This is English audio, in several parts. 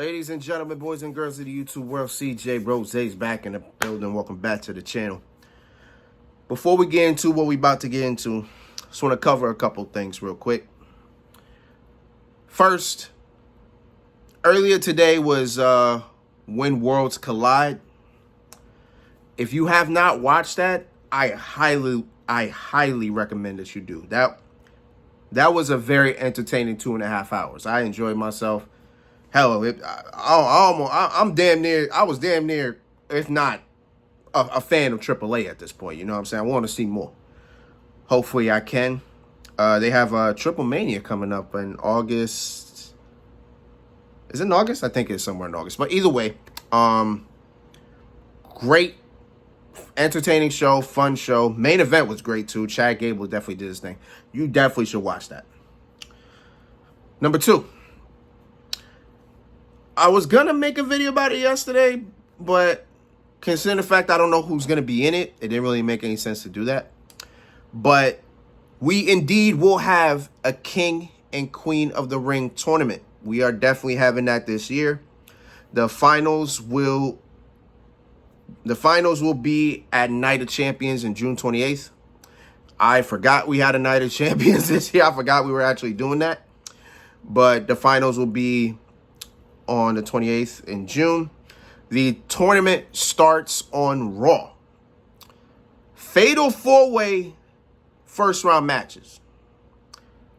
Ladies and gentlemen, boys and girls of the YouTube world, CJ Rose's back in the building. Welcome back to the channel. Before we get into what we about to get into, just want to cover a couple things real quick. First, earlier today was When Worlds Collide. If you have not watched that, I highly recommend that you do. That was a very entertaining 2.5 hours. I enjoyed myself. Hell, I was damn near, if not a fan of AAA at this point. You know what I'm saying? I want to see more. Hopefully I can. They have Triple Mania coming up in August. Is it in August? I think it's somewhere in August. But either way, great, entertaining show, fun show. Main event was great too. Chad Gable definitely did his thing. You definitely should watch that. Number 2. I was going to make a video about it yesterday, but considering the fact I don't know who's going to be in it, it didn't really make any sense to do that. But we indeed will have a King and Queen of the Ring tournament. We are definitely having that this year. The finals will be at Night of Champions on June 28th. I forgot we had a Night of Champions this year. I forgot we were actually doing that. But the finals will be on the 28th in June. The tournament starts on Raw. Fatal 4-way first round matches.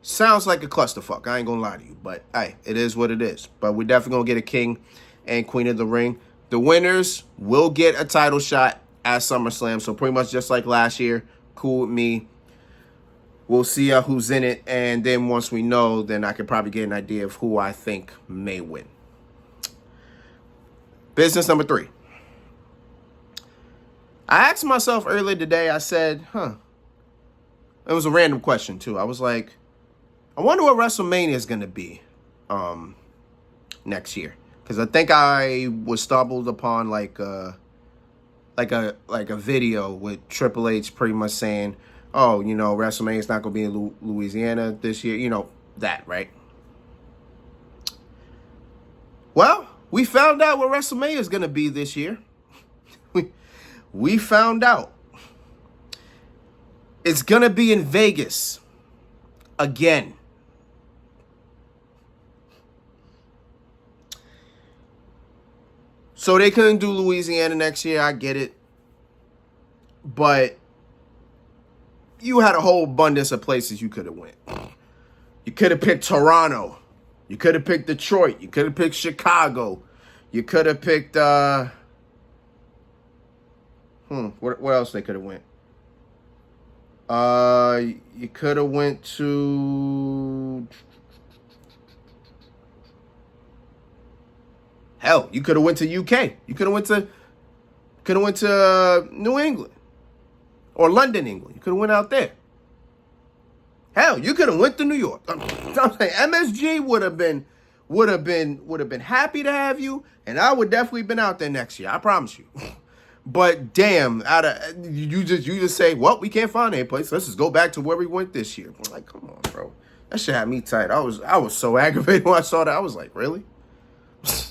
Sounds like a clusterfuck. I ain't gonna lie to you, but hey, it is what it is. But we're definitely gonna get a King and Queen of the Ring. The winners will get a title shot at SummerSlam. So pretty much just like last year. Cool with me. We'll see who's in it. And then once we know, then I can probably get an idea of who I think may win. Business number 3. I asked myself earlier today, I said, it was a random question too. I was like, I wonder what WrestleMania is going to be next year. Because I think I was stumbled upon like a video with Triple H pretty much saying, oh, you know, WrestleMania is not going to be in Louisiana this year. You know, that, right? Well, we found out what WrestleMania is going to be this year. We found out. It's going to be in Vegas again. So they couldn't do Louisiana next year. I get it. But you had a whole abundance of places you could have went. You could have picked Toronto. You could have picked Detroit. You could have picked Chicago. You could have picked, what else they could have went? You could have went to, hell, you could have went to UK. You could have went to New England or London, England. You could have went out there. Hell, you could have went to New York. I'm saying MSG would have been happy to have you, and I would definitely been out there next year. I promise you. But damn, you just say, well, we can't find any place. Let's just go back to where we went this year. I'm like, come on, bro. That shit had me tight. I was so aggravated when I saw that. I was like, really?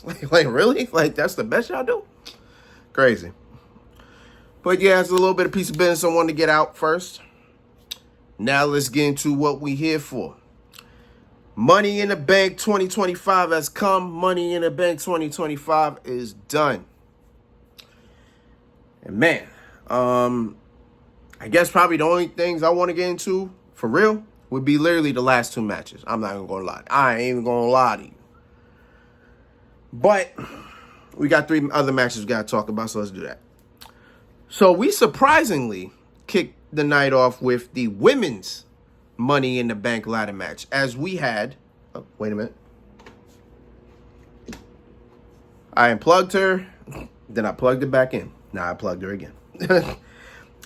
like really? Like that's the best y'all do? Crazy. But yeah, it's a little bit of piece of business I wanted to get out first. Now let's get into what we here for. Money in the Bank 2025 has come. Money in the Bank 2025 is done. And man, I guess probably the only things I want to get into, for real, would be literally the last 2 matches. I'm not even going to lie. I ain't even going to lie to you. But we got 3 other matches we got to talk about, so let's do that. So we surprisingly kicked the night off with the women's Money in the Bank ladder match, as we had, oh, wait a minute. I unplugged her, then I plugged it back in. Now I plugged her again.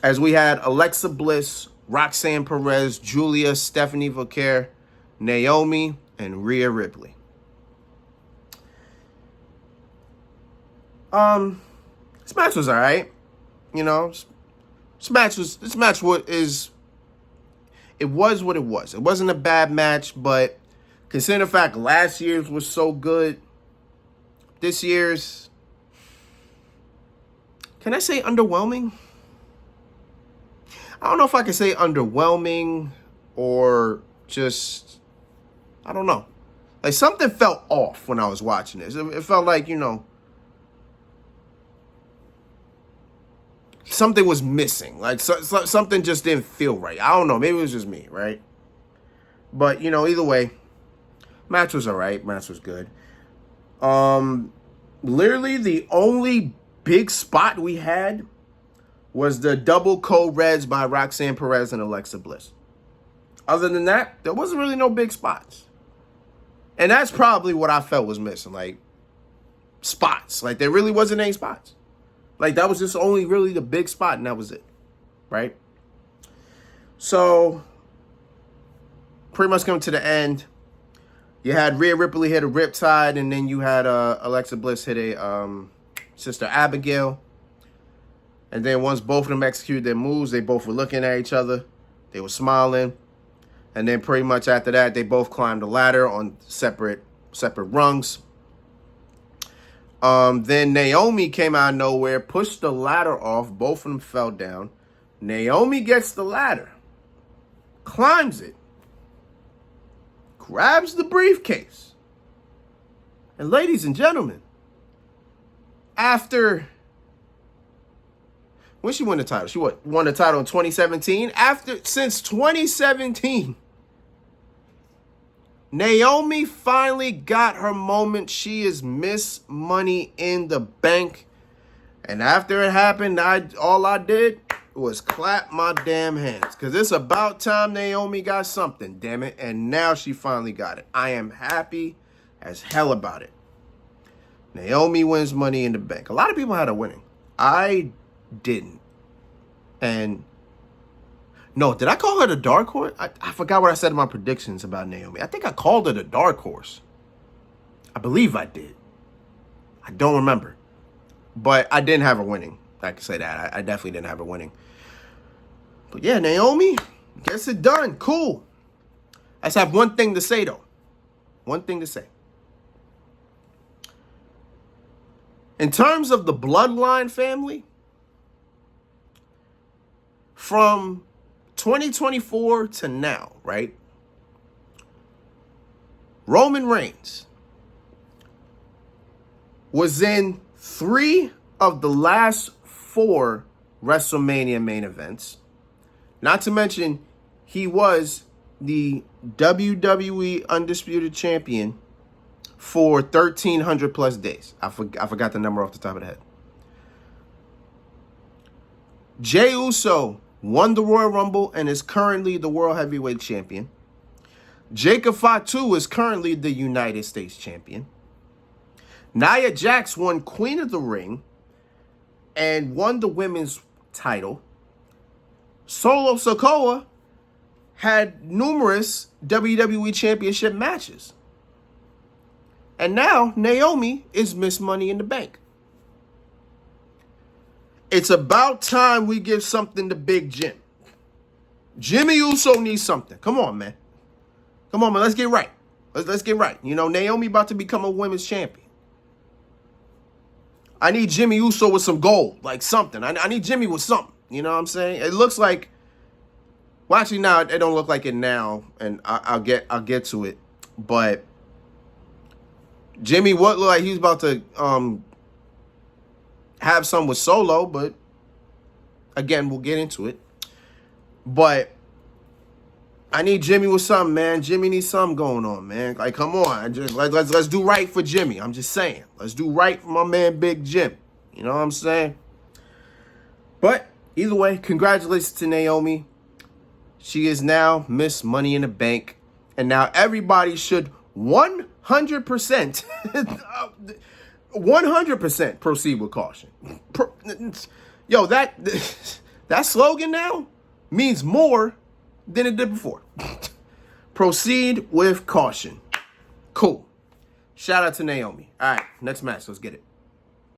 As we had Alexa Bliss, Roxanne Perez, Julia, Stephanie Vaquer, Naomi, and Rhea Ripley. This match was all right. You know, this match was it was what it was. It wasn't a bad match, but considering the fact last year's was so good, this year's, can I say underwhelming? I don't know if I can say underwhelming or just, I don't know. Like, something felt off when I was watching this. It felt like, something was missing. Like, something just didn't feel right. I don't know. Maybe it was just me, right? But, either way, match was all right. Match was good. Literally the only big spot we had was the double co-reds by Roxanne Perez and Alexa Bliss. Other than that, there wasn't really no big spots. And that's probably what I felt was missing, like spots. Like, there really wasn't any spots. Like, that was just only really the big spot, and that was it, right? So, pretty much coming to the end, you had Rhea Ripley hit a Riptide, and then you had Alexa Bliss hit a Sister Abigail. And then once both of them executed their moves, they both were looking at each other. They were smiling. And then pretty much after that, they both climbed the ladder on separate rungs. Then Naomi came out of nowhere, pushed the ladder off. Both of them fell down. Naomi gets the ladder, climbs it, grabs the briefcase. And ladies and gentlemen, after... when she won the title? She won the title in 2017. Since 2017, Naomi finally got her moment. She is Miss Money in the Bank. And after it happened, all I did was clap my damn hands. Because it's about time Naomi got something, damn it. And now she finally got it. I am happy as hell about it. Naomi wins Money in the Bank. A lot of people had her winning. I didn't. And no, did I call her the dark horse? I forgot what I said in my predictions about Naomi. I think I called her the dark horse. I believe I did. I don't remember. But I didn't have her winning. I can say that. I definitely didn't have her winning. But yeah, Naomi gets it done. Cool. I just have one thing to say, though. One thing to say. In terms of the Bloodline family, from 2024 to now, right? Roman Reigns was in 3 of the last 4 WrestleMania main events. Not to mention, he was the WWE Undisputed Champion for 1,300 plus days. I forgot the number off the top of the head. Jey Uso won the Royal Rumble and is currently the World Heavyweight Champion. Jacob Fatu is currently the United States Champion. Nia Jax won Queen of the Ring and won the women's title. Solo Sikoa had numerous WWE Championship matches. And now Naomi is Miss Money in the Bank. It's about time we give something to Big Jim. Jimmy Uso needs something. Come on, man. Come on, man. Let's get right. Let's get right. Naomi about to become a women's champion. I need Jimmy Uso with some gold, like something. I need Jimmy with something. You know what I'm saying? It looks like, well, actually, now it don't look like it now, and I'll get to it. But Jimmy, what looked like he was about to have some with Solo, but again, we'll get into it. But I need Jimmy with something, man. Jimmy needs something going on, man. Like, come on, let's do right for Jimmy. I'm just saying, let's do right for my man, Big Jim. You know what I'm saying? But either way, congratulations to Naomi. She is now Miss Money in the Bank, and now everybody should 100%. 100% proceed with caution. Yo, that slogan now means more than it did before. Proceed with caution. Cool. Shout out to Naomi. All right, next match. Let's get it.